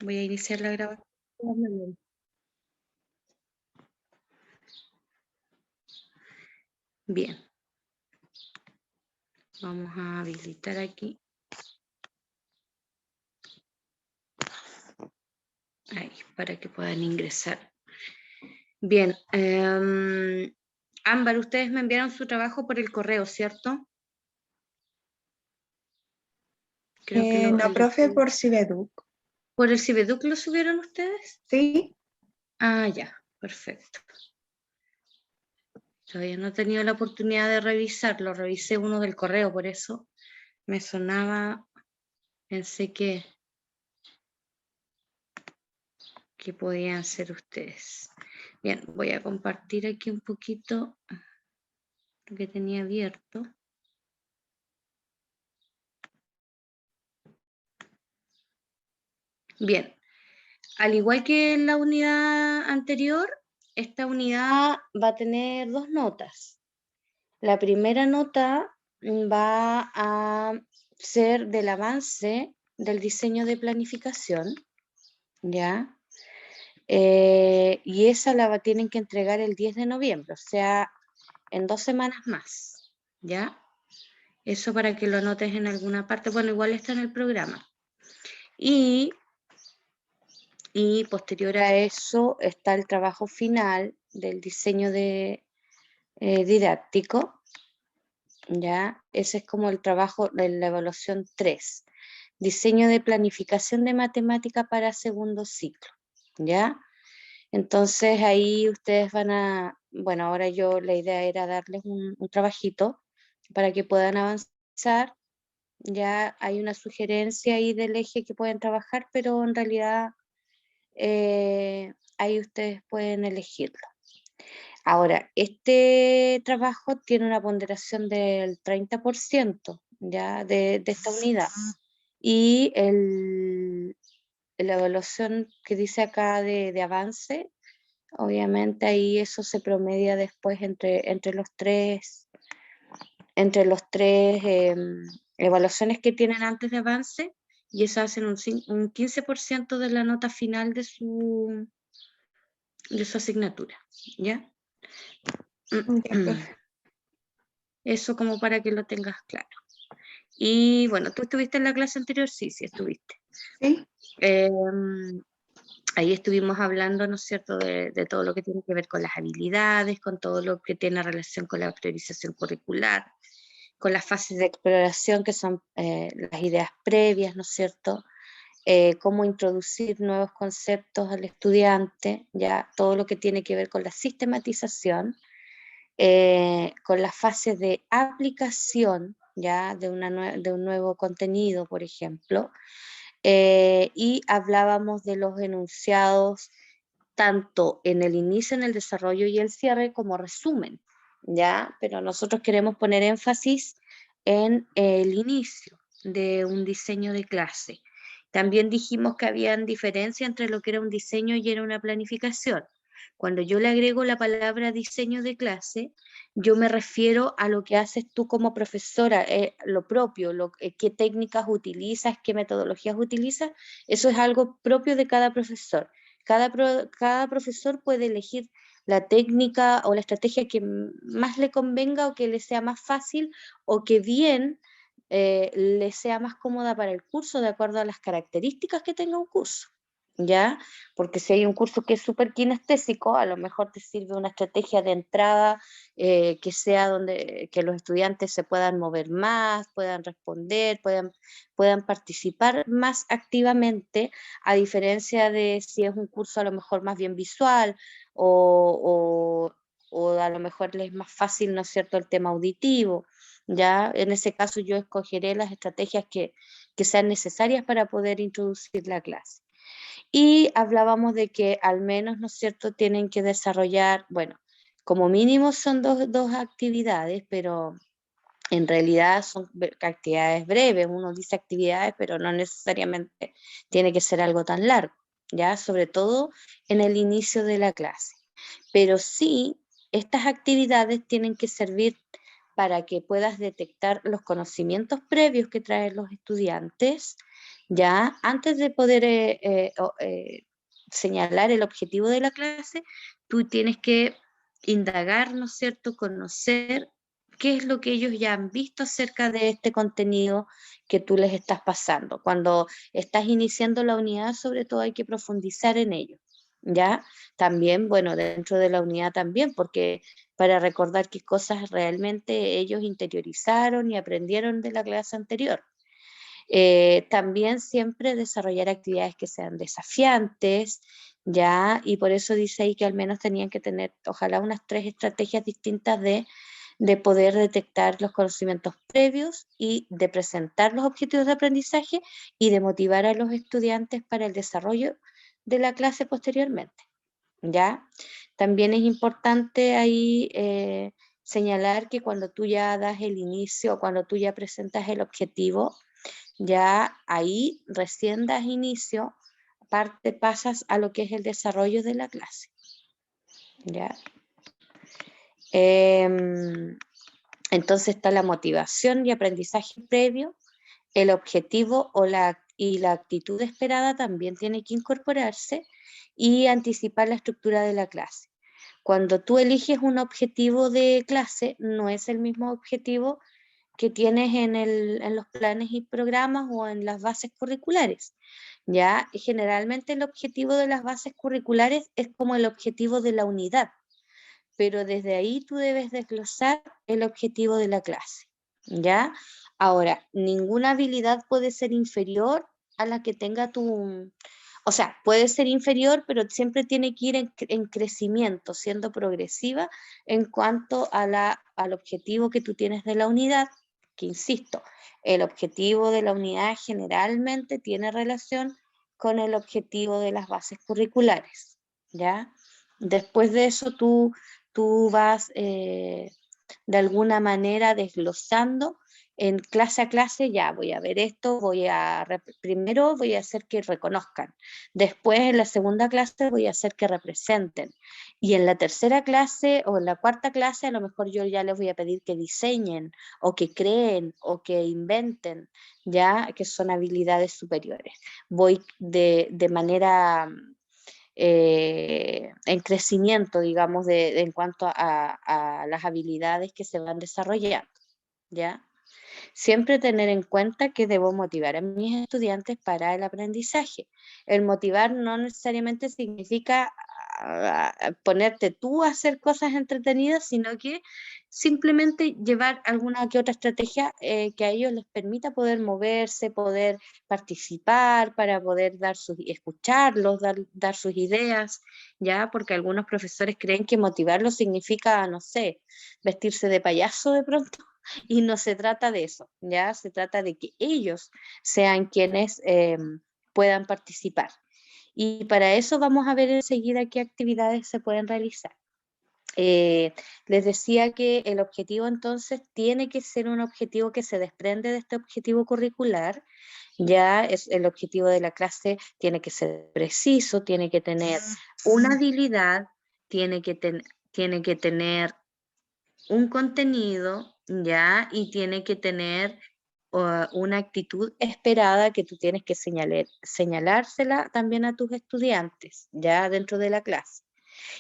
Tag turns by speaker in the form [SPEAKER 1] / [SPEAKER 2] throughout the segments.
[SPEAKER 1] Voy a iniciar la grabación. Bien. Vamos a habilitar aquí. Ahí, para que puedan ingresar. Bien. Ámbar, ustedes me enviaron su trabajo por el correo, ¿cierto? Creo que
[SPEAKER 2] No, profe, por Cibeduc.
[SPEAKER 1] ¿Por el Cibeduc lo subieron ustedes?
[SPEAKER 2] Sí.
[SPEAKER 1] Ah, ya, perfecto. Todavía no he tenido la oportunidad de revisarlo, revisé uno del correo, por eso me sonaba, pensé que podían ser ustedes. Bien, voy a compartir aquí un poquito lo que tenía abierto. Bien, al igual que en la unidad anterior, esta unidad va a tener 2 notas. La primera nota va a ser del avance del diseño de planificación, ¿ya? Y esa la tienen que entregar el 10 de noviembre, o sea, en 2 semanas más, ¿ya? Eso para que lo anotes en alguna parte. Bueno, igual está en el programa. Y posterior a eso está el trabajo final del diseño didáctico, ¿ya? Ese es como el trabajo de la evaluación 3. Diseño de planificación de matemática para segundo ciclo, ¿ya? Entonces ahí ustedes van a, bueno, ahora la idea era darles un trabajito para que puedan avanzar. Ya hay una sugerencia ahí del eje que pueden trabajar, pero en realidad ahí ustedes pueden elegirlo. Ahora, este trabajo tiene una ponderación del 30% ya de esta unidad. Y la evaluación que dice acá de avance, obviamente ahí eso se promedia después entre los tres evaluaciones que tienen antes de avance, y eso hacen un 15% de la nota final de su asignatura, ¿ya? Eso como para que lo tengas claro. Y bueno, ¿tú estuviste en la clase anterior? Sí, estuviste.
[SPEAKER 2] Sí.
[SPEAKER 1] Ahí estuvimos hablando, ¿no es cierto?, de todo lo que tiene que ver con las habilidades, con todo lo que tiene relación con la priorización curricular, con las fases de exploración que son las ideas previas, ¿no es cierto?, cómo introducir nuevos conceptos al estudiante, ya todo lo que tiene que ver con la sistematización, con las fases de aplicación, ya de un nuevo contenido, por ejemplo, y hablábamos de los enunciados tanto en el inicio, en el desarrollo y el cierre como resumen, ¿ya? Pero nosotros queremos poner énfasis en el inicio de un diseño de clase. También dijimos que habían diferencia entre lo que era un diseño y era una planificación. Cuando yo le agrego la palabra diseño de clase, yo me refiero a lo que haces tú como profesora, lo propio, qué técnicas utilizas, qué metodologías utilizas, eso es algo propio de cada profesor. Cada profesor puede elegir la técnica o la estrategia que más le convenga o que le sea más fácil o que bien le sea más cómoda para el curso de acuerdo a las características que tenga un curso, ¿ya? Porque si hay un curso que es súper kinestésico, a lo mejor te sirve una estrategia de entrada que sea que los estudiantes se puedan mover más, puedan responder, puedan participar más activamente, a diferencia de si es un curso a lo mejor más bien visual o a lo mejor les es más fácil, ¿no es cierto?, el tema auditivo. Ya en ese caso yo escogeré las estrategias que sean necesarias para poder introducir la clase. Y hablábamos de que al menos, ¿no es cierto?, tienen que desarrollar, bueno, como mínimo son dos actividades, pero en realidad son actividades breves. Uno dice actividades, pero no necesariamente tiene que ser algo tan largo, ¿ya? Sobre todo en el inicio de la clase. Pero sí, estas actividades tienen que servir para que puedas detectar los conocimientos previos que traen los estudiantes, ya antes de poder señalar el objetivo de la clase, tú tienes que indagar, ¿no es cierto?, conocer qué es lo que ellos ya han visto acerca de este contenido que tú les estás pasando. Cuando estás iniciando la unidad, sobre todo hay que profundizar en ello, ¿ya? También, bueno, dentro de la unidad también, porque para recordar qué cosas realmente ellos interiorizaron y aprendieron de la clase anterior. También siempre desarrollar actividades que sean desafiantes, ¿ya? Y por eso dice ahí que al menos tenían que tener, ojalá, unas 3 estrategias distintas de poder detectar los conocimientos previos y de presentar los objetivos de aprendizaje y de motivar a los estudiantes para el desarrollo de la clase posteriormente, ¿ya? También es importante ahí señalar que cuando tú ya das el inicio, cuando tú ya presentas el objetivo, ya ahí recién das inicio, aparte pasas a lo que es el desarrollo de la clase, ¿ya? Entonces está la motivación y aprendizaje previo, el objetivo y la actitud esperada también tiene que incorporarse y anticipar la estructura de la clase. Cuando tú eliges un objetivo de clase, no es el mismo objetivo que tienes en los planes y programas o en las bases curriculares. Ya, generalmente el objetivo de las bases curriculares es como el objetivo de la unidad, pero desde ahí tú debes desglosar el objetivo de la clase, ¿ya? Ahora, ninguna habilidad puede ser inferior a la que tenga tu... O sea, puede ser inferior, pero siempre tiene que ir en crecimiento, siendo progresiva en cuanto al objetivo que tú tienes de la unidad, que insisto, el objetivo de la unidad generalmente tiene relación con el objetivo de las bases curriculares, ¿ya? Después de eso tú vas de alguna manera desglosando en clase a clase, ya voy a ver esto, primero voy a hacer que reconozcan, después en la segunda clase voy a hacer que representen, y en la tercera clase o en la cuarta clase a lo mejor yo ya les voy a pedir que diseñen o que creen o que inventen, ya que son habilidades superiores. Voy de manera en crecimiento, digamos, en cuanto a las habilidades que se van desarrollando, ¿ya? Siempre tener en cuenta que debo motivar a mis estudiantes para el aprendizaje. El motivar no necesariamente significa ponerte tú a hacer cosas entretenidas, sino que simplemente llevar alguna que otra estrategia que a ellos les permita poder moverse, poder participar, para poder escucharlos, dar sus ideas, ¿ya? Porque algunos profesores creen que motivarlos significa, no sé, vestirse de payaso de pronto. Y no se trata de eso, ya se trata de que ellos sean quienes puedan participar. Y para eso vamos a ver enseguida qué actividades se pueden realizar. Les decía que el objetivo entonces tiene que ser un objetivo que se desprende de este objetivo curricular. Ya es el objetivo de la clase, tiene que ser preciso, tiene que tener una habilidad, tiene que tener un contenido, ¿ya? Y tiene que tener una actitud esperada que tú tienes que señalársela también a tus estudiantes, ¿ya? Dentro de la clase.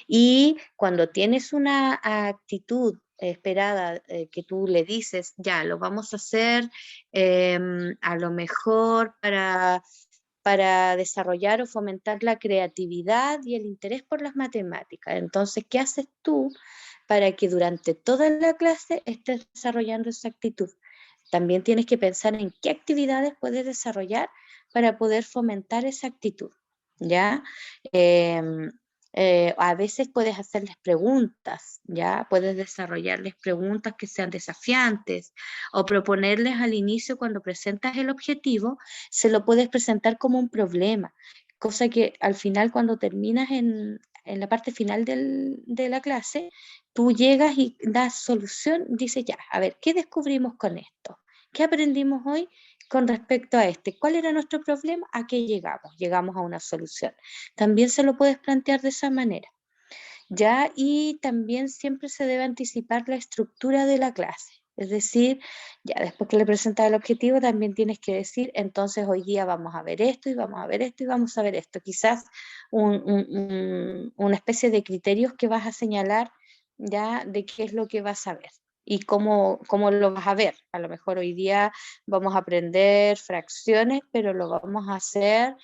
[SPEAKER 1] Y cuando tienes una actitud esperada que tú le dices, ya, lo vamos a hacer a lo mejor para desarrollar o fomentar la creatividad y el interés por las matemáticas. Entonces, ¿qué haces tú para que durante toda la clase estés desarrollando esa actitud? También tienes que pensar en qué actividades puedes desarrollar para poder fomentar esa actitud, ¿ya? A veces puedes hacerles preguntas, ¿ya? Puedes desarrollarles preguntas que sean desafiantes o proponerles al inicio cuando presentas el objetivo, se lo puedes presentar como un problema, cosa que al final cuando terminas en la parte final de la clase, tú llegas y das solución, dices ya, a ver, ¿qué descubrimos con esto? ¿Qué aprendimos hoy con respecto a este? ¿Cuál era nuestro problema? ¿A qué llegamos? Llegamos a una solución. También se lo puedes plantear de esa manera, ¿ya? Y también siempre se debe anticipar la estructura de la clase. Es decir, ya después que le presentas el objetivo, también tienes que decir, entonces hoy día vamos a ver esto y vamos a ver esto y vamos a ver esto. Quizás una especie de criterios que vas a señalar ya de qué es lo que vas a ver y cómo lo vas a ver. A lo mejor hoy día vamos a aprender fracciones, pero lo vamos a hacer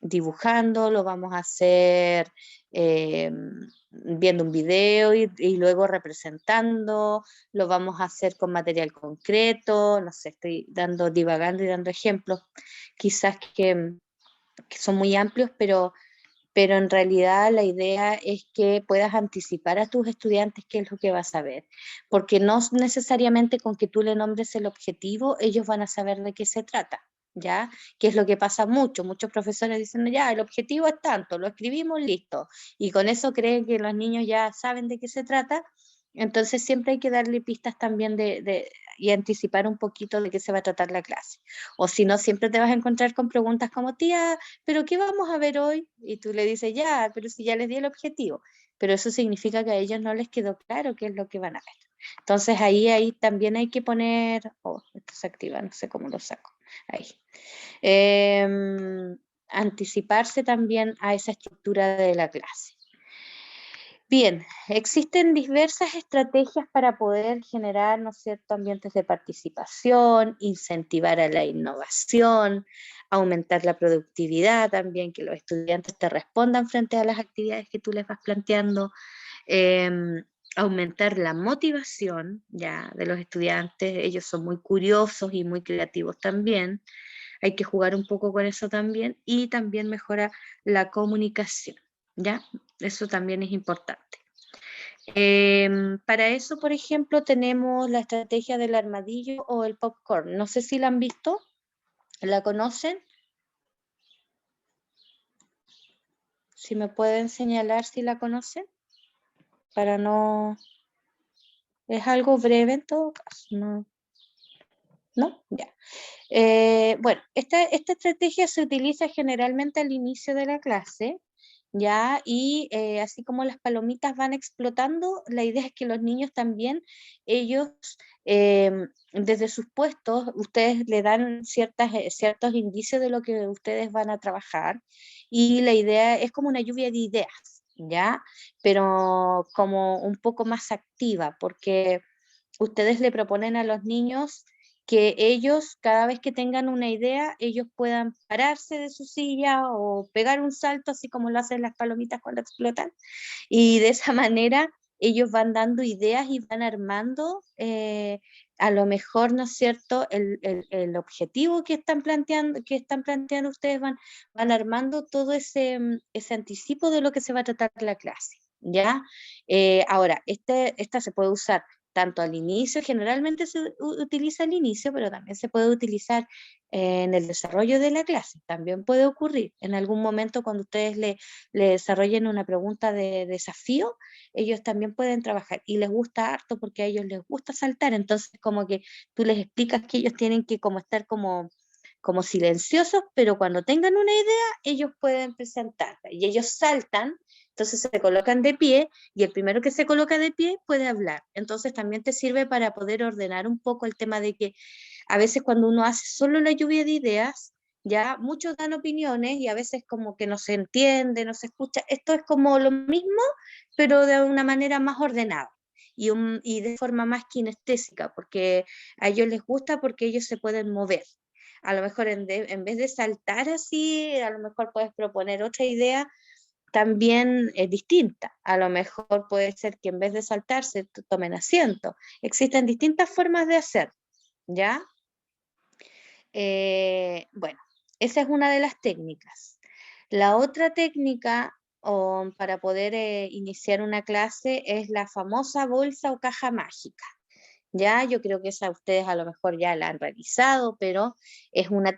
[SPEAKER 1] dibujando, lo vamos a hacer viendo un video y luego representando, lo vamos a hacer con material concreto, no sé, estoy divagando y dando ejemplos, quizás que son muy amplios, pero en realidad la idea es que puedas anticipar a tus estudiantes qué es lo que vas a ver, porque no necesariamente con que tú le nombres el objetivo, ellos van a saber de qué se trata, ¿ya? Que es lo que pasa mucho, muchos profesores dicen, ya, el objetivo es tanto, lo escribimos, listo, y con eso creen que los niños ya saben de qué se trata, entonces siempre hay que darle pistas también y anticipar un poquito de qué se va a tratar la clase. O si no, siempre te vas a encontrar con preguntas como, tía, ¿pero qué vamos a ver hoy? Y tú le dices, ya, pero si ya les di el objetivo. Pero eso significa que a ellos no les quedó claro qué es lo que van a ver. Entonces ahí también hay que poner, esto se activa, no sé cómo lo saco. Ahí. Anticiparse también a esa estructura de la clase. Bien, existen diversas estrategias para poder generar, ¿no es cierto?, ambientes de participación, incentivar a la innovación, aumentar la productividad también, que los estudiantes te respondan frente a las actividades que tú les vas planteando, aumentar la motivación ya de los estudiantes, ellos son muy curiosos y muy creativos también, hay que jugar un poco con eso también, y también mejora la comunicación, ¿ya? Eso también es importante. Para eso, por ejemplo, tenemos la estrategia del armadillo o el popcorn. No sé si la han visto, ¿la conocen? Si me pueden señalar si la conocen, para no... Es algo breve en todo caso, ¿no? ¿No? Ya. Bueno, esta estrategia se utiliza generalmente al inicio de la clase, ¿ya? Y así como las palomitas van explotando, la idea es que los niños también, ellos, desde sus puestos, ustedes le dan ciertos indicios de lo que ustedes van a trabajar, y la idea es como una lluvia de ideas, ¿ya? Pero como un poco más activa, porque ustedes le proponen a los niños que ellos, cada vez que tengan una idea, ellos puedan pararse de su silla o pegar un salto, así como lo hacen las palomitas cuando explotan. Y de esa manera ellos van dando ideas y van armando, a lo mejor, ¿no es cierto?, el objetivo que están planteando ustedes, van armando todo ese anticipo de lo que se va a tratar la clase, ¿ya? Ahora, esta se puede usar tanto al inicio, generalmente se utiliza al inicio, pero también se puede utilizar en el desarrollo de la clase. También puede ocurrir en algún momento cuando ustedes le desarrollen una pregunta de desafío, ellos también pueden trabajar y les gusta harto porque a ellos les gusta saltar, entonces como que tú les explicas que ellos tienen que como estar como silenciosos, pero cuando tengan una idea, ellos pueden presentarla y ellos saltan, entonces se colocan de pie y el primero que se coloca de pie puede hablar. Entonces también te sirve para poder ordenar un poco el tema de que a veces cuando uno hace solo la lluvia de ideas, ya muchos dan opiniones y a veces como que no se entiende, no se escucha. Esto es como lo mismo, pero de una manera más ordenada y de forma más kinestésica, porque a ellos les gusta porque ellos se pueden mover. A lo mejor en vez de saltar así, a lo mejor puedes proponer otra idea también distinta. A lo mejor puede ser que en vez de saltarse tomen asiento. Existen distintas formas de hacer, ¿ya? Bueno, esa es una de las técnicas. La otra técnica para poder iniciar una clase es la famosa bolsa o caja mágica. Ya, yo creo que esa ustedes a lo mejor ya la han realizado, pero es una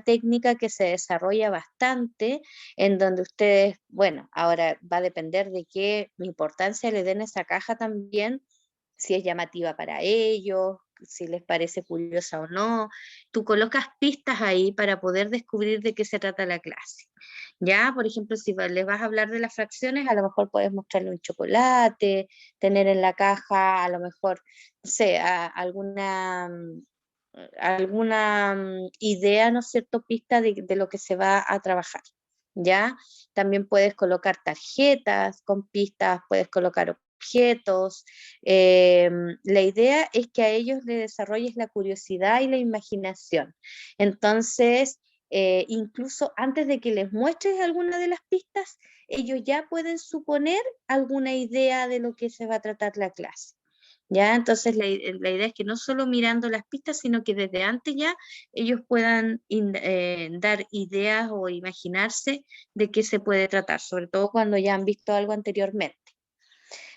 [SPEAKER 1] técnica que se desarrolla bastante, en donde ustedes, bueno, ahora va a depender de qué importancia le den a esa caja también, si es llamativa para ellos, si les parece curiosa o no. Tú colocas pistas ahí para poder descubrir de qué se trata la clase. Ya, por ejemplo, si les vas a hablar de las fracciones, a lo mejor puedes mostrarle un chocolate, tener en la caja, a lo mejor, no sé, alguna idea, ¿no es cierto?, pista de lo que se va a trabajar, ¿ya? También puedes colocar tarjetas con pistas, puedes colocar objetos. La idea es que a ellos les desarrolles la curiosidad y la imaginación. Entonces, incluso antes de que les muestres alguna de las pistas, ellos ya pueden suponer alguna idea de lo que se va a tratar la clase. ¿Ya? Entonces la idea es que no solo mirando las pistas, sino que desde antes ya ellos puedan dar ideas o imaginarse de qué se puede tratar, sobre todo cuando ya han visto algo anteriormente.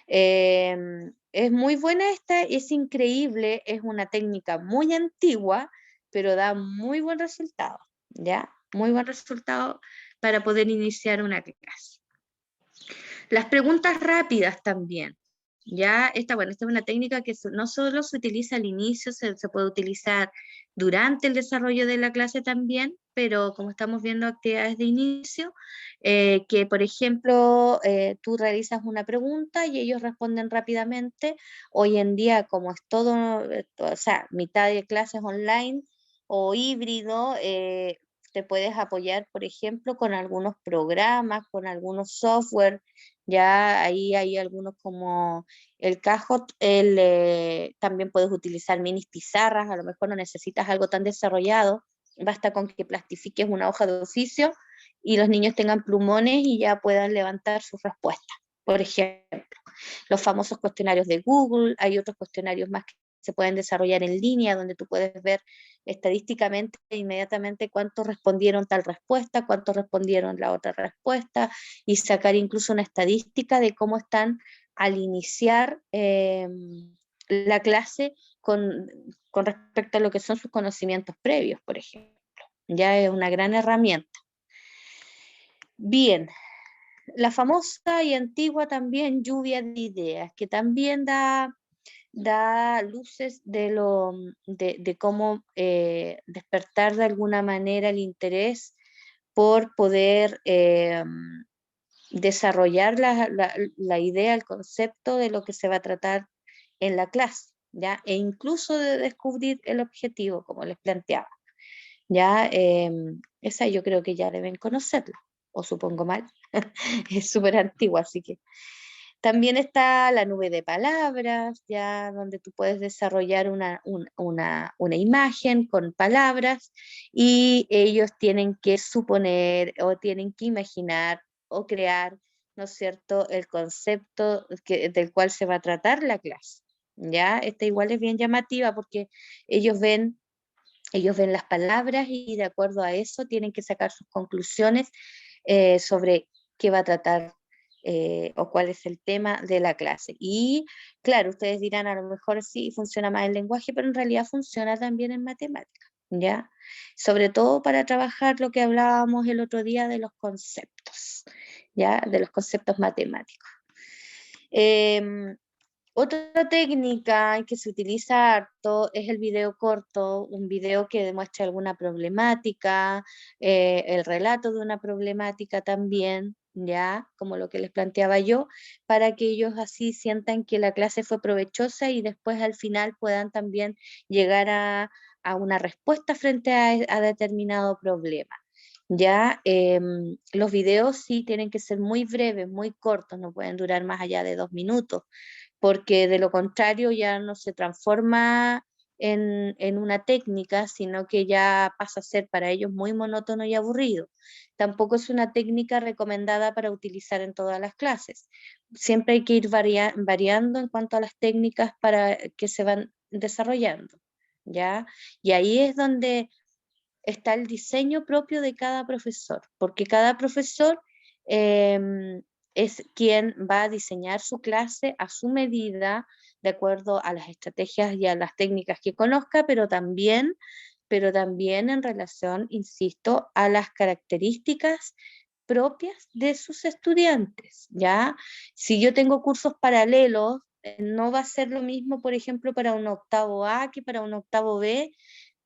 [SPEAKER 1] Es muy buena esta, es increíble, es una técnica muy antigua, pero da muy buen resultado, ¿ya? Muy buen resultado para poder iniciar una clase. Las preguntas rápidas también. Ya, esta es una técnica que no solo se utiliza al inicio, se puede utilizar durante el desarrollo de la clase también, pero como estamos viendo actividades de inicio, que por ejemplo tú realizas una pregunta y ellos responden rápidamente. Hoy en día, como es todo, o sea, mitad de clases online o híbrido, te puedes apoyar, por ejemplo, con algunos programas, con algunos software. Ya ahí hay algunos como el Kahoot, también puedes utilizar minis pizarras, a lo mejor no necesitas algo tan desarrollado, basta con que plastifiques una hoja de oficio y los niños tengan plumones y ya puedan levantar sus respuestas. Por ejemplo, los famosos cuestionarios de Google, hay otros cuestionarios más que se pueden desarrollar en línea, donde tú puedes ver estadísticamente inmediatamente cuántos respondieron tal respuesta, cuántos respondieron la otra respuesta, y sacar incluso una estadística de cómo están al iniciar la clase con respecto a lo que son sus conocimientos previos, por ejemplo. Ya es una gran herramienta. Bien, la famosa y antigua también lluvia de ideas, que también da luces de cómo despertar de alguna manera el interés por poder desarrollar la idea, el concepto de lo que se va a tratar en la clase, ¿ya? E incluso de descubrir el objetivo, como les planteaba, ¿ya? Esa yo creo que ya deben conocerla, o supongo mal, es súper antigua, así que... También está la nube de palabras, ya donde tú puedes desarrollar una imagen con palabras y ellos tienen que suponer o tienen que imaginar o crear, ¿no es cierto?, el concepto del cual se va a tratar la clase. Ya, esta igual es bien llamativa porque ellos ven las palabras y de acuerdo a eso tienen que sacar sus conclusiones sobre qué va a tratar o cuál es el tema de la clase. Y claro, ustedes dirán, a lo mejor sí funciona más el lenguaje, pero en realidad funciona también en matemáticas, ¿ya? Sobre todo para trabajar lo que hablábamos el otro día de los conceptos, ¿ya? De los conceptos matemáticos. Otra técnica que se utiliza harto es el video corto, un video que demuestre alguna problemática, el relato de una problemática también, ya, como lo que les planteaba yo, para que ellos así sientan que la clase fue provechosa y después al final puedan también llegar a una respuesta frente a determinado problema. Ya, los videos sí tienen que ser muy breves, muy cortos, no pueden durar más allá de 2 minutos porque de lo contrario ya no se transforma en una técnica, sino que ya pasa a ser para ellos muy monótono y aburrido. Tampoco es una técnica recomendada para utilizar en todas las clases. Siempre hay que ir variando en cuanto a las técnicas para que se van desarrollando, ¿ya? Y ahí es donde está el diseño propio de cada profesor, porque cada profesor es quien va a diseñar su clase a su medida, de acuerdo a las estrategias y a las técnicas que conozca, pero también en relación, insisto, a las características propias de sus estudiantes, ¿ya? Si yo tengo cursos paralelos, no va a ser lo mismo, por ejemplo, para un octavo A que para un octavo B,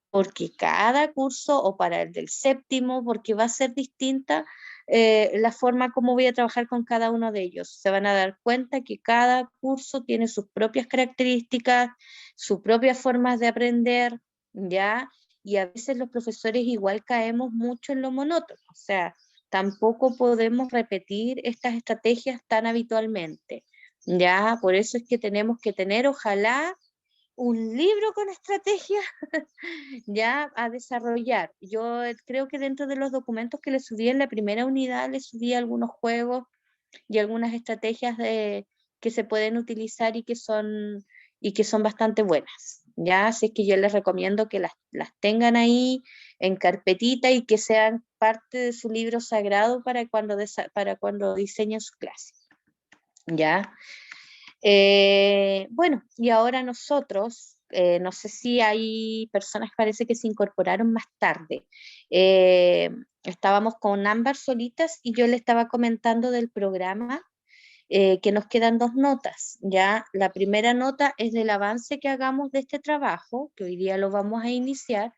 [SPEAKER 1] porque cada curso, o para el del séptimo, porque va a ser distinta la forma como voy a trabajar con cada uno de ellos. Se van a dar cuenta que cada curso tiene sus propias características, sus propias formas de aprender, ¿ya? Y a veces los profesores igual caemos mucho en lo monótono, o sea, tampoco podemos repetir estas estrategias tan habitualmente, ¿ya? Por eso es que tenemos que tener, ojalá, un libro con estrategias ya a desarrollar. Yo creo que dentro de los documentos que le subí en la primera unidad, le subí algunos juegos y algunas estrategias que se pueden utilizar y que son bastante buenas. Ya, así que yo les recomiendo que las tengan ahí en carpetita y que sean parte de su libro sagrado para cuando diseñen su clase. ¿Ya? Bueno, y ahora nosotros, no sé si hay personas que parece que se incorporaron más tarde. Estábamos con Ámbar solitas y yo le estaba comentando del programa, que nos quedan 2 notas, ¿ya? La primera nota es del avance que hagamos de este trabajo, que hoy día lo vamos a iniciar,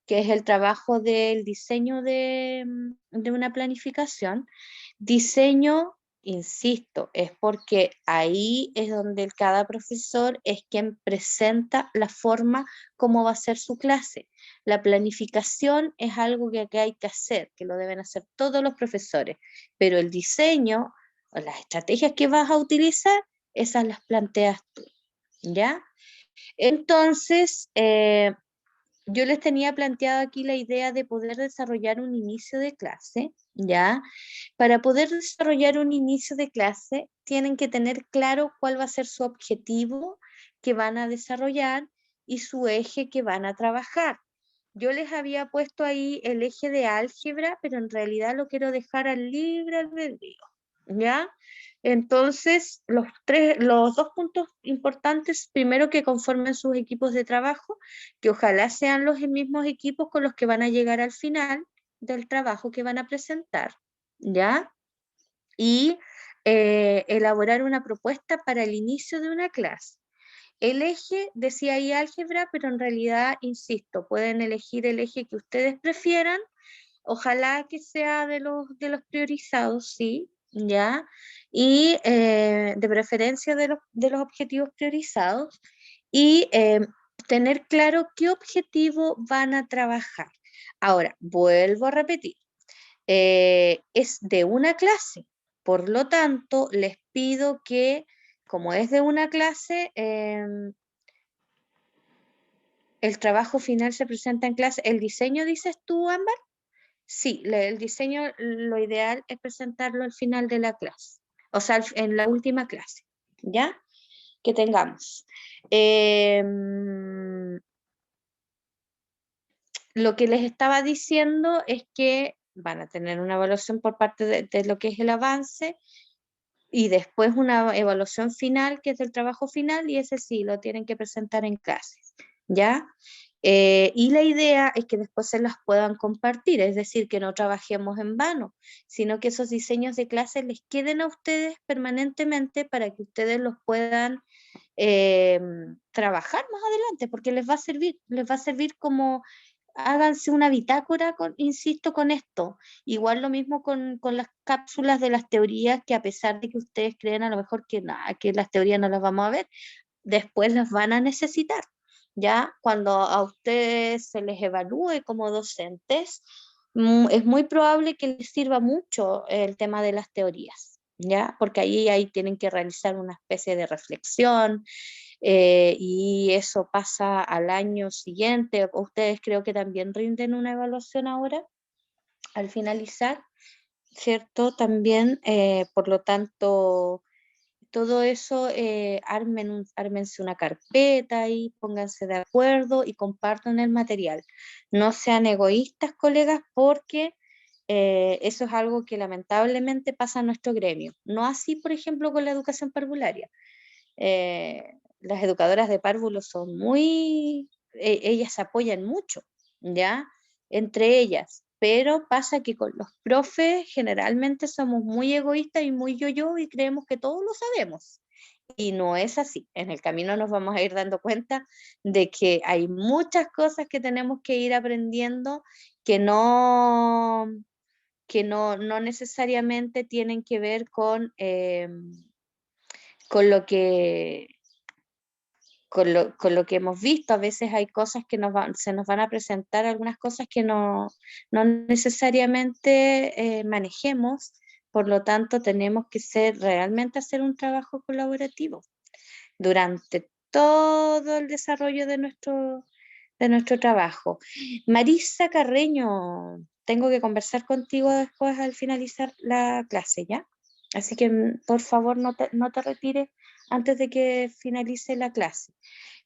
[SPEAKER 1] que es el trabajo del diseño de una planificación. Diseño, insisto, es porque ahí es donde cada profesor es quien presenta la forma como va a ser su clase. La planificación es algo que hay que hacer, que lo deben hacer todos los profesores, pero el diseño o las estrategias que vas a utilizar, esas las planteas tú, ¿ya? Entonces, yo les tenía planteado aquí la idea de poder desarrollar un inicio de clase, ¿ya? Para poder desarrollar un inicio de clase, tienen que tener claro cuál va a ser su objetivo que van a desarrollar y su eje que van a trabajar. Yo les había puesto ahí el eje de álgebra, pero en realidad lo quiero dejar al libre albedrío, ¿ya? Entonces, los 2 puntos importantes, primero que conformen sus equipos de trabajo, que ojalá sean los mismos equipos con los que van a llegar al final del trabajo que van a presentar, ¿ya? Y elaborar una propuesta para el inicio de una clase. El eje, decía ahí álgebra, pero en realidad, insisto, pueden elegir el eje que ustedes prefieran, ojalá que sea de los priorizados, sí, ¿ya? Y de preferencia de los objetivos priorizados y tener claro qué objetivo van a trabajar. Ahora, vuelvo a repetir, es de una clase, por lo tanto, les pido que, como es de una clase, el trabajo final se presenta en clase. ¿El diseño dices tú, Ámbar? Sí, el diseño, lo ideal es presentarlo al final de la clase, o sea, en la última clase, ¿ya? Que tengamos. Lo que les estaba diciendo es que van a tener una evaluación por parte de lo que es el avance y después una evaluación final, que es el trabajo final, y ese sí lo tienen que presentar en clases, ¿ya? Y la idea es que después se las puedan compartir, es decir, que no trabajemos en vano, sino que esos diseños de clases les queden a ustedes permanentemente para que ustedes los puedan trabajar más adelante, porque les va a servir como háganse una bitácora, insisto, con esto. Igual lo mismo con las cápsulas de las teorías, que a pesar de que ustedes creen a lo mejor que, que las teorías no las vamos a ver, después las van a necesitar. Ya cuando a ustedes se les evalúe como docentes, es muy probable que les sirva mucho el tema de las teorías, ¿ya? Porque ahí tienen que realizar una especie de reflexión, y eso pasa al año siguiente. Ustedes creo que también rinden una evaluación ahora al finalizar, ¿cierto? También, por lo tanto, todo eso, ármense una carpeta y pónganse de acuerdo y compartan el material. No sean egoístas, colegas, porque eso es algo que lamentablemente pasa en nuestro gremio. No así, por ejemplo, con la educación parvularia. Las educadoras de párvulos son ellas se apoyan mucho, ¿ya? Entre ellas, pero pasa que con los profes generalmente somos muy egoístas y muy yo-yo y creemos que todos lo sabemos. y no es así. En el camino nos vamos a ir dando cuenta de que hay muchas cosas que tenemos que ir aprendiendo que no necesariamente tienen que ver con lo que con lo que hemos visto. A veces hay cosas que se nos van a presentar, algunas cosas que no necesariamente manejemos, por lo tanto tenemos que realmente hacer un trabajo colaborativo durante todo el desarrollo de nuestro trabajo. Marisa Carreño, tengo que conversar contigo después al finalizar la clase, ¿ya? Así que por favor no te retires antes de que finalice la clase.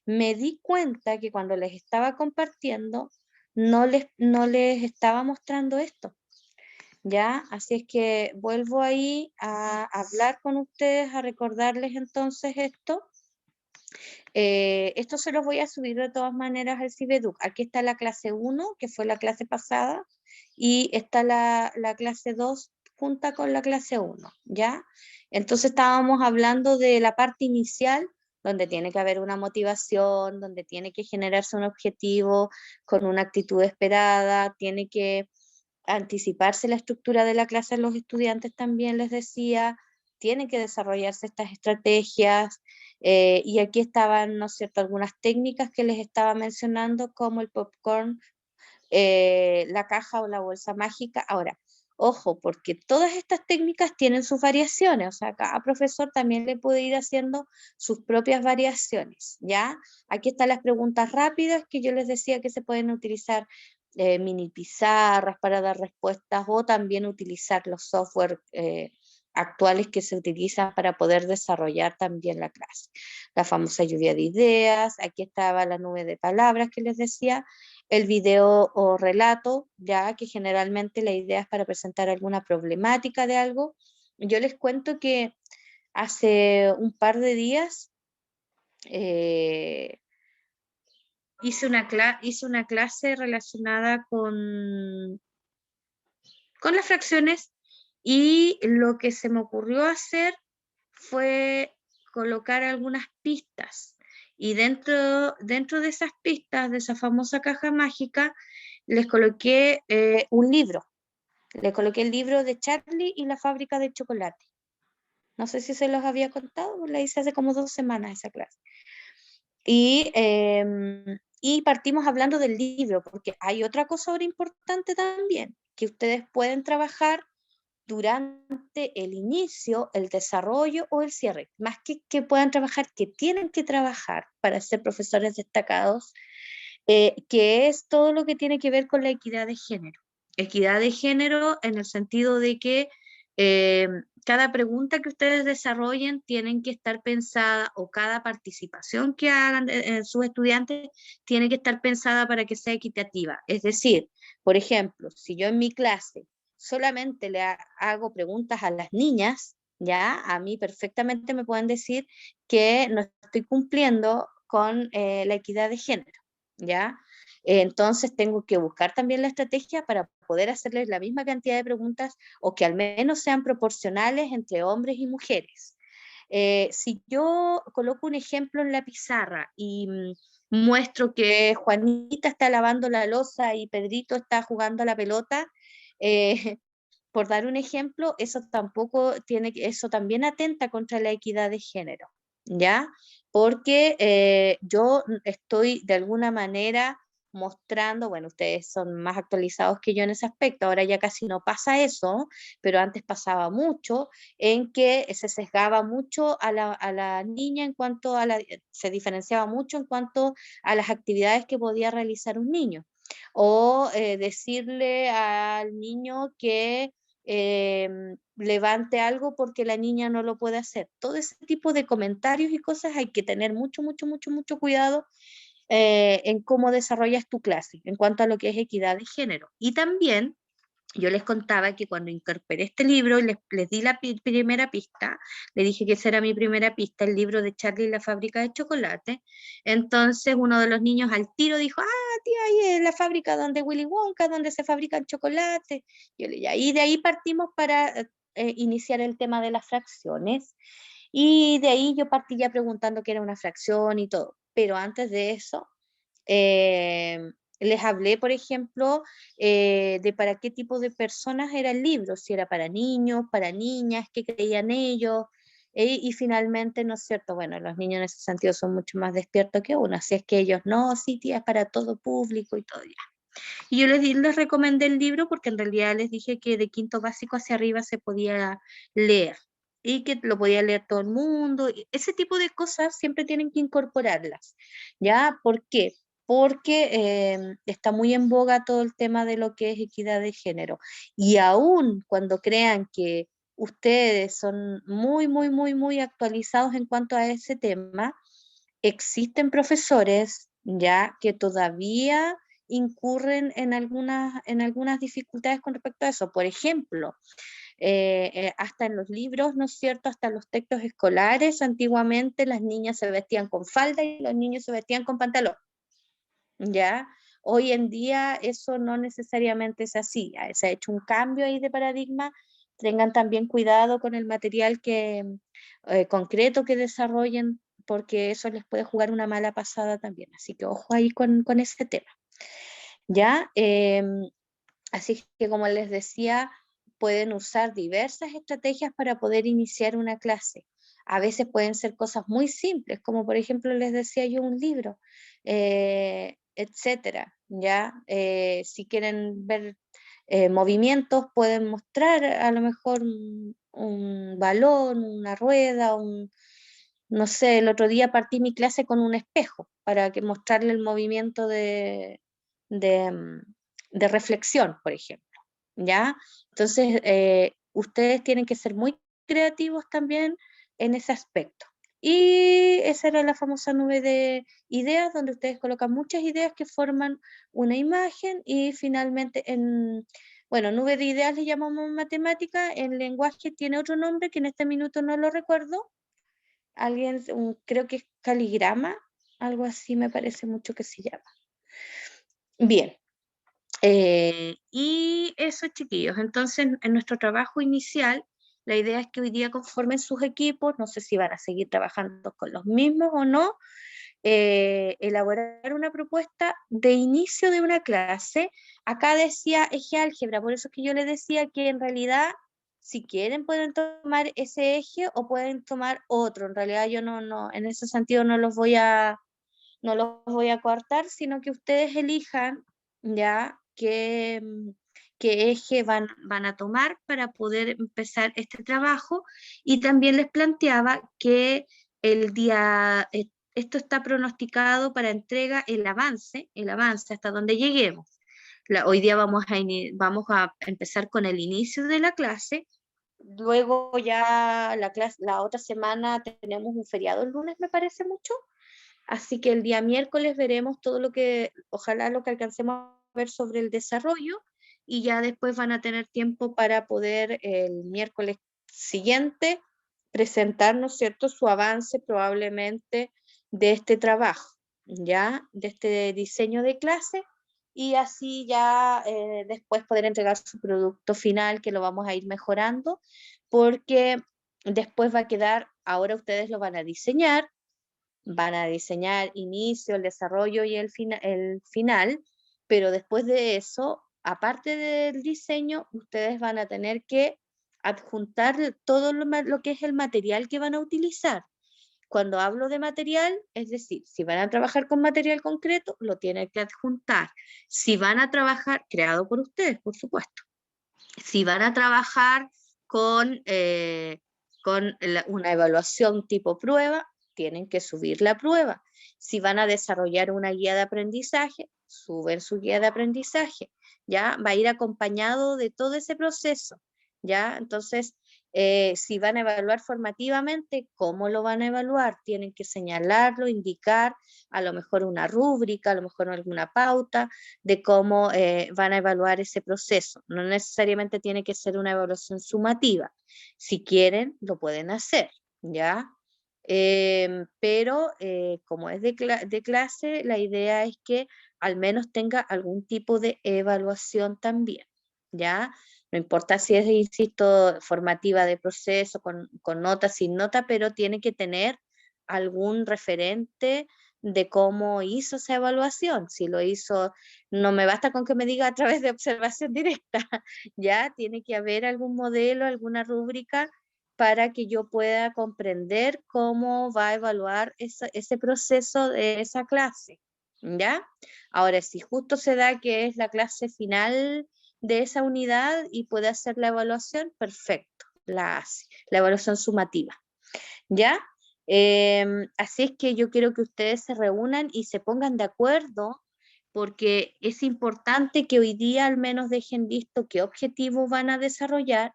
[SPEAKER 1] Me di cuenta que cuando les estaba compartiendo no les estaba mostrando esto, ¿ya? Así es que vuelvo ahí a hablar con ustedes, a recordarles entonces esto. Esto se los voy a subir de todas maneras al Cibeduc. Aquí está la clase 1, que fue la clase pasada, y está la clase 2 junta con la clase 1, ¿ya? Entonces estábamos hablando de la parte inicial, donde tiene que haber una motivación, donde tiene que generarse un objetivo con una actitud esperada, tiene que anticiparse la estructura de la clase a los estudiantes, también les decía, tienen que desarrollarse estas estrategias, y aquí estaban, ¿no es cierto?, algunas técnicas que les estaba mencionando, como el popcorn, la caja o la bolsa mágica. Ahora, ojo, porque todas estas técnicas tienen sus variaciones, o sea, cada profesor también le puede ir haciendo sus propias variaciones, ¿ya? Aquí están las preguntas rápidas que yo les decía que se pueden utilizar, mini pizarras para dar respuestas, o también utilizar los software actuales que se utilizan para poder desarrollar también la clase. La famosa lluvia de ideas, aquí estaba la nube de palabras que les decía, el video o relato, ya que generalmente la idea es para presentar alguna problemática de algo. Yo les cuento que hace un par de días hice una clase relacionada con las fracciones, y lo que se me ocurrió hacer fue colocar algunas pistas, y dentro de esas pistas, de esa famosa caja mágica, les coloqué un libro. Le coloqué el libro de Charlie y la fábrica de chocolate. No sé si se los había contado, la hice hace como 2 semanas esa clase. Y partimos hablando del libro, porque hay otra cosa ahora importante también, que ustedes pueden trabajar durante el inicio, el desarrollo o el cierre. Más que puedan trabajar, que tienen que trabajar para ser profesores destacados, que es todo lo que tiene que ver con la equidad de género. Equidad de género en el sentido de que cada pregunta que ustedes desarrollen tienen que estar pensada, o cada participación que hagan sus estudiantes tiene que estar pensada para que sea equitativa. Es decir, por ejemplo, si yo en mi clase solamente hago preguntas a las niñas, ya a mí perfectamente me pueden decir que no estoy cumpliendo con la equidad de género, ¿ya? Entonces tengo que buscar también la estrategia para poder hacerles la misma cantidad de preguntas, o que al menos sean proporcionales entre hombres y mujeres. Si yo coloco un ejemplo en la pizarra y muestro que Juanita está lavando la loza y Pedrito está jugando a la pelota, eh, por dar un ejemplo, eso también atenta contra la equidad de género, ¿ya? Porque yo estoy de alguna manera mostrando, bueno, ustedes son más actualizados que yo en ese aspecto, ahora ya casi no pasa eso, pero antes pasaba mucho, en que se sesgaba mucho a la niña se diferenciaba mucho en cuanto a las actividades que podía realizar un niño, o decirle al niño que levante algo porque la niña no lo puede hacer. Todo ese tipo de comentarios y cosas hay que tener mucho, mucho, mucho, mucho cuidado en cómo desarrollas tu clase en cuanto a lo que es equidad de género. Y también yo les contaba que cuando incorporé este libro, les di la primera pista, le dije que esa era mi primera pista, el libro de Charlie y la fábrica de chocolate. Entonces uno de los niños al tiro dijo, tía, ahí es la fábrica donde Willy Wonka, donde se fabrica el chocolate. Y de ahí partimos para iniciar el tema de las fracciones. Y de ahí yo partí ya preguntando qué era una fracción y todo. Pero antes de eso, eh, les hablé, por ejemplo, de para qué tipo de personas era el libro, si era para niños, para niñas, qué creían ellos. Y finalmente, ¿no es cierto? Bueno, los niños en ese sentido son mucho más despiertos que uno, así es que ellos no, sí, tía, es para todo público y todo ya. Y yo les recomendé el libro porque en realidad les dije que de quinto básico hacia arriba se podía leer y que lo podía leer todo el mundo. Ese tipo de cosas siempre tienen que incorporarlas. ¿Ya? ¿Por qué? Porque está muy en boga todo el tema de lo que es equidad de género. Y aún cuando crean que ustedes son muy, muy, muy, muy actualizados en cuanto a ese tema, existen profesores ya que todavía incurren en algunas dificultades con respecto a eso. Por ejemplo, hasta en los libros, ¿no es cierto? Hasta en los textos escolares, antiguamente las niñas se vestían con falda y los niños se vestían con pantalón, ¿ya? Hoy en día eso no necesariamente es así, se ha hecho un cambio ahí de paradigma. Tengan también cuidado con el material concreto que desarrollen, porque eso les puede jugar una mala pasada también. Así que ojo ahí con ese tema, ¿ya? Así que como les decía, pueden usar diversas estrategias para poder iniciar una clase. A veces pueden ser cosas muy simples, como por ejemplo les decía yo un libro, etcétera. ¿Ya? Si quieren ver movimientos, pueden mostrar a lo mejor un balón, una rueda, no sé, el otro día partí mi clase con un espejo para que mostrarle el movimiento de, mm, de reflexión, por ejemplo, ¿ya? Entonces, ustedes tienen que ser muy creativos también en ese aspecto. Y esa era la famosa nube de ideas, donde ustedes colocan muchas ideas que forman una imagen y finalmente bueno, nube de ideas le llamamos en matemática, en lenguaje tiene otro nombre que en este minuto no lo recuerdo, creo que es caligrama, algo así me parece mucho que se llama. Bien, y eso, chiquillos. Entonces, en nuestro trabajo inicial, la idea es que hoy día conformen sus equipos, no sé si van a seguir trabajando con los mismos o no, elaborar una propuesta de inicio de una clase. Acá decía eje álgebra, por eso es que yo les decía que en realidad, si quieren, pueden tomar ese eje o pueden tomar otro. En realidad yo no, en ese sentido no los voy a coartar, sino que ustedes elijan ya qué eje van a tomar para poder empezar este trabajo. Y también les planteaba que esto está pronosticado para entrega el avance hasta donde lleguemos. Hoy día vamos a empezar con el inicio de la clase. Luego ya la otra semana tenemos un feriado el lunes, me parece mucho. Así que el día miércoles veremos ojalá lo que alcancemos a ver sobre el desarrollo, y ya después van a tener tiempo para poder el miércoles siguiente presentarnos, ¿cierto?, su avance probablemente de este trabajo, ¿ya? De este diseño de clase, y así ya después poder entregar su producto final, que lo vamos a ir mejorando, porque después va a quedar, ahora ustedes lo van a diseñar inicio, el desarrollo y el final, pero después de eso, aparte del diseño, ustedes van a tener que adjuntar todo lo que es el material que van a utilizar. Cuando hablo de material, es decir, si van a trabajar con material concreto, lo tienen que adjuntar. Si van a trabajar, creado por ustedes, por supuesto. Si van a trabajar con una evaluación tipo prueba, tienen que subir la prueba. Si van a desarrollar una guía de aprendizaje, suben su guía de aprendizaje. ¿Ya? Va a ir acompañado de todo ese proceso. ¿Ya? Entonces, si van a evaluar formativamente, ¿cómo lo van a evaluar? Tienen que señalarlo, indicar, a lo mejor una rúbrica, a lo mejor alguna pauta de cómo van a evaluar ese proceso. No necesariamente tiene que ser una evaluación sumativa. Si quieren, lo pueden hacer, ¿ya? Pero como es de clase, la idea es que al menos tenga algún tipo de evaluación también, ¿ya? No importa si es, insisto, formativa de proceso, con nota, sin nota, pero tiene que tener algún referente de cómo hizo esa evaluación. Si lo hizo, no me basta con que me diga a través de observación directa, ya tiene que haber algún modelo, alguna rúbrica para que yo pueda comprender cómo va a evaluar ese proceso de esa clase, ¿ya? Ahora, si justo se da que es la clase final de esa unidad y puede hacer la evaluación, perfecto, la hace, la evaluación sumativa, ¿ya? Así es que yo quiero que ustedes se reúnan y se pongan de acuerdo, porque es importante que hoy día al menos dejen visto qué objetivos van a desarrollar,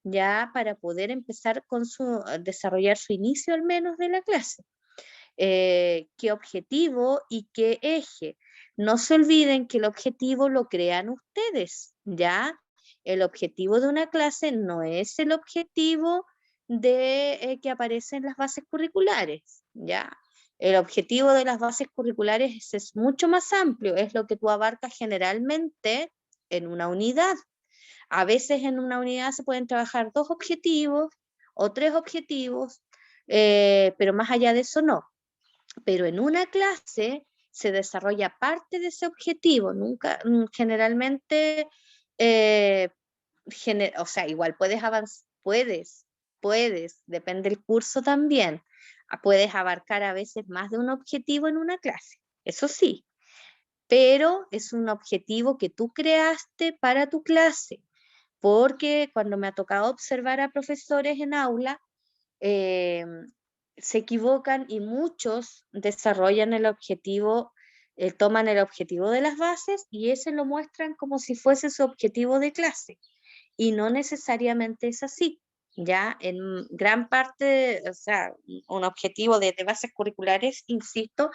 [SPEAKER 1] ya para poder empezar con desarrollar su inicio al menos de la clase. Qué objetivo y qué eje. No se olviden que el objetivo lo crean ustedes, ¿ya? El objetivo de una clase no es el objetivo de que aparece en las bases curriculares, ¿ya? El objetivo de las bases curriculares es mucho más amplio, es lo que tú abarcas generalmente en una unidad. A veces en una unidad se pueden trabajar 2 objetivos o 3 objetivos, pero más allá de eso no. Pero en una clase se desarrolla parte de ese objetivo, nunca, generalmente, o sea, igual puedes avanzar, puedes, depende del curso también, puedes abarcar a veces más de un objetivo en una clase, eso sí, pero es un objetivo que tú creaste para tu clase, porque cuando me ha tocado observar a profesores en aula, eh, se equivocan y muchos desarrollan el objetivo, toman el objetivo de las bases y ese lo muestran como si fuese su objetivo de clase. Y no necesariamente es así. Ya en gran parte, o sea, un objetivo de bases curriculares, insisto,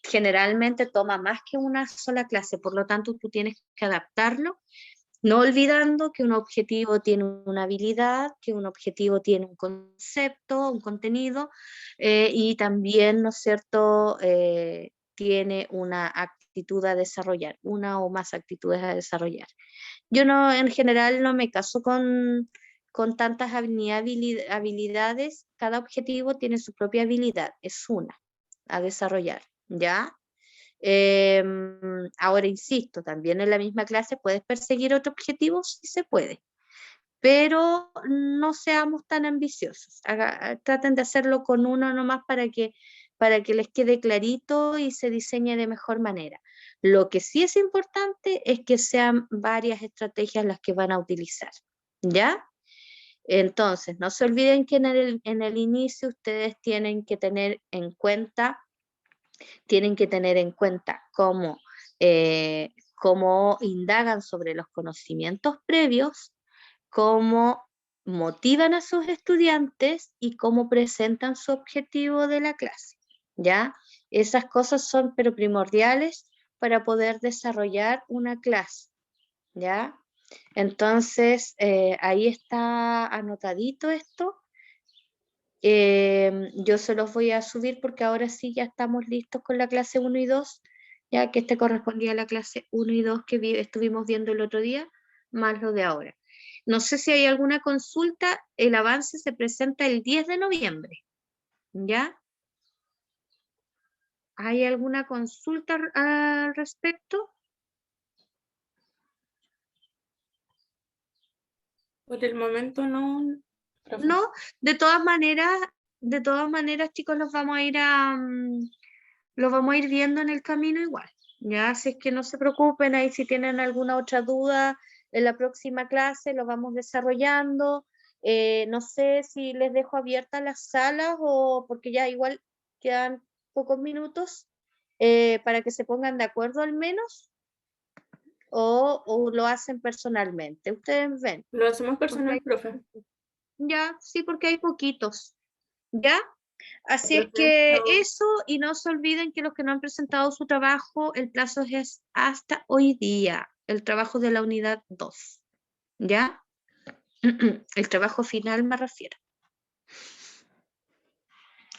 [SPEAKER 1] generalmente toma más que una sola clase, por lo tanto tú tienes que adaptarlo, no olvidando que un objetivo tiene una habilidad, que un objetivo tiene un concepto, un contenido, y también, ¿no es cierto?, tiene una actitud a desarrollar, una o más actitudes a desarrollar. Yo no, en general, no me caso con tantas habilidades, cada objetivo tiene su propia habilidad, es una a desarrollar, ¿ya? Ahora insisto, también en la misma clase puedes perseguir otro objetivo, sí se puede, pero no seamos tan ambiciosos. Traten de hacerlo con uno nomás para que les quede clarito y se diseñe de mejor manera. Lo que sí es importante es que sean varias estrategias las que van a utilizar, ¿ya? Entonces, no se olviden que en el inicio ustedes tienen que tener en cuenta cómo indagan sobre los conocimientos previos, cómo motivan a sus estudiantes y cómo presentan su objetivo de la clase, ¿ya? Esas cosas son pero primordiales para poder desarrollar una clase, ¿ya? Entonces, ahí está anotadito esto. Yo se los voy a subir porque ahora sí ya estamos listos con la clase 1 y 2, ya que este correspondía a la clase 1 y 2 que estuvimos viendo el otro día, más lo de ahora. No sé si hay alguna consulta, el avance se presenta el 10 de noviembre, ¿ya? ¿Hay alguna consulta al respecto?
[SPEAKER 2] Por el momento no, profe.
[SPEAKER 1] No, de todas maneras, chicos, los vamos a ir viendo en el camino igual. Ya, así es que no se preocupen ahí si tienen alguna otra duda en la próxima clase, lo vamos desarrollando. No sé si les dejo abiertas las salas o porque ya igual quedan pocos minutos para que se pongan de acuerdo al menos o lo hacen personalmente. Ustedes ven.
[SPEAKER 2] Lo hacemos personal,
[SPEAKER 1] Porque
[SPEAKER 2] profe.
[SPEAKER 1] ya, sí, porque hay poquitos. ¿Ya? Así es que
[SPEAKER 2] Perfecto.
[SPEAKER 1] eso, y no se olviden que los que no han presentado su trabajo, el plazo es hasta hoy día, el trabajo de la unidad 2, ¿ya? El trabajo final me refiero.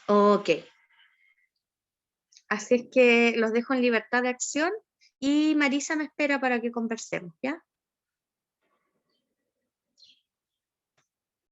[SPEAKER 1] Ok. Así es que los dejo en libertad de acción y Marisa me espera para que conversemos, ¿ya?